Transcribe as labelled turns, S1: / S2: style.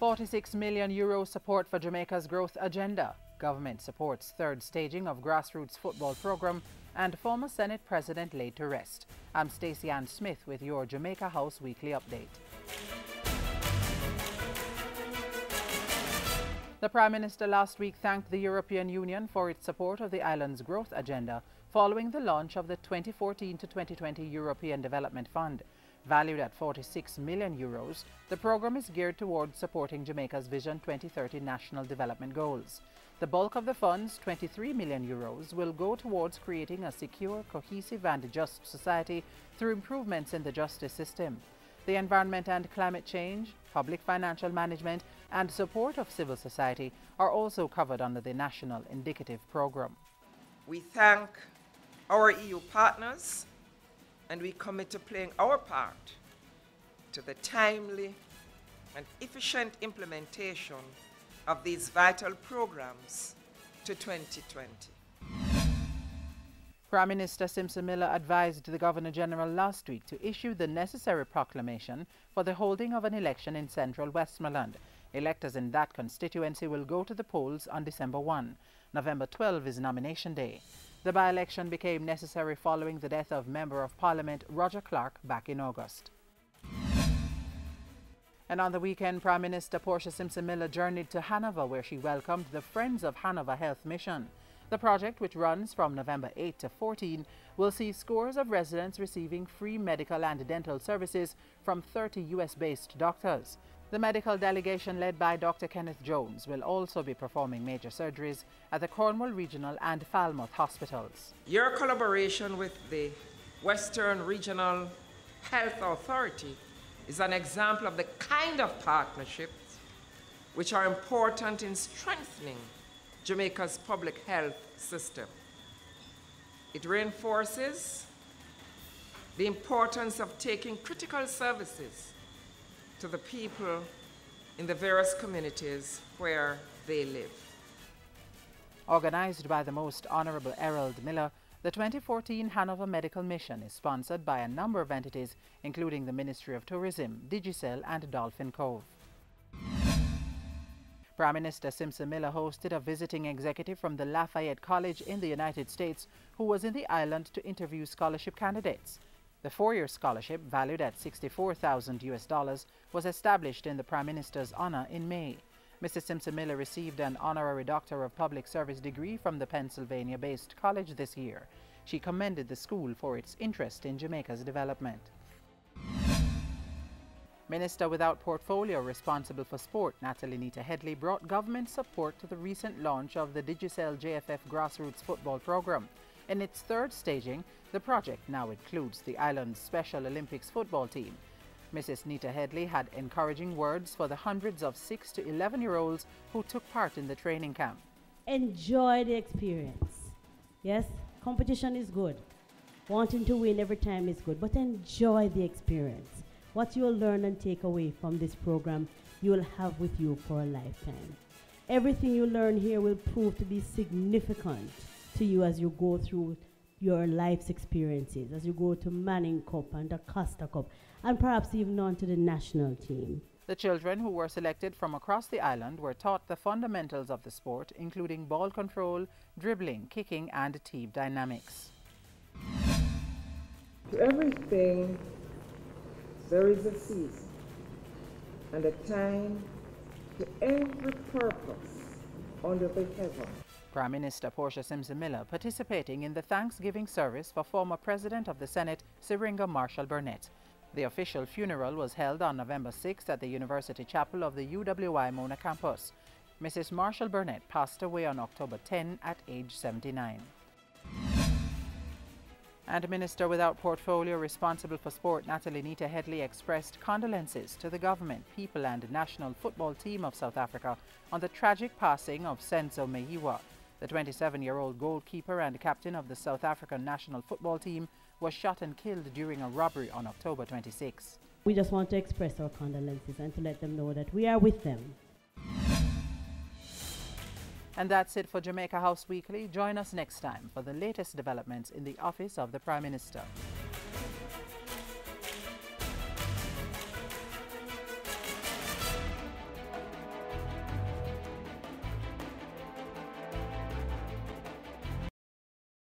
S1: €46 million support for Jamaica's growth agenda. Government supports third staging of grassroots football program, and former Senate President laid to rest. I'm Stacey Ann Smith with your Jamaica House Weekly Update. The Prime Minister last week thanked the European Union for its support of the island's growth agenda following the launch of the 2014 to 2020 European Development Fund. Valued at €46 million, the program is geared towards supporting Jamaica's Vision 2030 national development goals. The bulk of the funds, €23 million, will go towards creating a secure, cohesive and just society through improvements in the justice system. The environment and climate change, public financial management and support of civil society are also covered under the National Indicative Program.
S2: We thank our EU partners and we commit to playing our part to the timely and efficient implementation of these vital programs to 2020.
S1: Prime Minister Simpson advised the Governor-General last week to issue the necessary proclamation for the holding of an election in central Westmoreland. Electors in that constituency will go to the polls on December 1. November 12 is nomination day. The by-election became necessary following the death of Member of Parliament Roger Clark back in August. And on the weekend, Prime Minister Portia Simpson journeyed to Hanover, where she welcomed the Friends of Hanover Health Mission. The project, which runs from November 8 to 14, will see scores of residents receiving free medical and dental services from 30 US-based doctors. The medical delegation, led by Dr. Kenneth Jones, will also be performing major surgeries at the Cornwall Regional and Falmouth hospitals.
S2: Your collaboration with the Western Regional Health Authority is an example of the kind of partnerships which are important in strengthening Jamaica's public health system. It reinforces the importance of taking critical services to the people in the various communities where they live.
S1: Organized by the Most Honorable Errol Miller, the 2014 Hanover Medical Mission is sponsored by a number of entities, including the Ministry of Tourism, Digicel and Dolphin Cove. Prime Minister Simpson hosted a visiting executive from the Lafayette College in the United States who was in the island to interview scholarship candidates. The four-year scholarship, valued at $64,000, was established in the Prime Minister's honor in May. Mrs. Simpson received an honorary Doctor of Public Service degree from the Pennsylvania-based college this year. She commended the school for its interest in Jamaica's development. Minister without portfolio responsible for sport, Natalie Nita Headley, brought government support to the recent launch of the Digicel JMF grassroots football program. In its third staging, the project now includes the island's Special Olympics football team. Mrs. Nita Headley had encouraging words for the hundreds of 6 to 11-year-olds who took part in the training camp.
S3: Enjoy the experience. Yes, competition is good. Wanting to win every time is good, but enjoy the experience. What you'll learn and take away from this program, you'll have with you for a lifetime. Everything you learn here will prove to be significant to you as you go through your life's experiences, as you go to Manning Cup and the Costa Cup, and perhaps even on to the national team.
S1: The children who were selected from across the island were taught the fundamentals of the sport, including ball control, dribbling, kicking, and team dynamics.
S2: To everything, there is a season and a time to every purpose under the heaven.
S1: Prime Minister Portia Simpson participating in the Thanksgiving service for former President of the Senate, Syringa Marshall Burnett. The official funeral was held on November 6 at the University Chapel of the UWI Mona campus. Mrs. Marshall Burnett passed away on October 10 at age 79. And Minister without portfolio responsible for sport, Natalie Nita Headley, expressed condolences to the government, people and national football team of South Africa on the tragic passing of Senzo Meyiwa. The 27-year-old goalkeeper and captain of the South African national football team was shot and killed during a robbery on October 26.
S3: We just want to express our condolences and to let them know that we are with them.
S1: And that's it for Jamaica House Weekly. Join us next time for the latest developments in the office of the Prime Minister.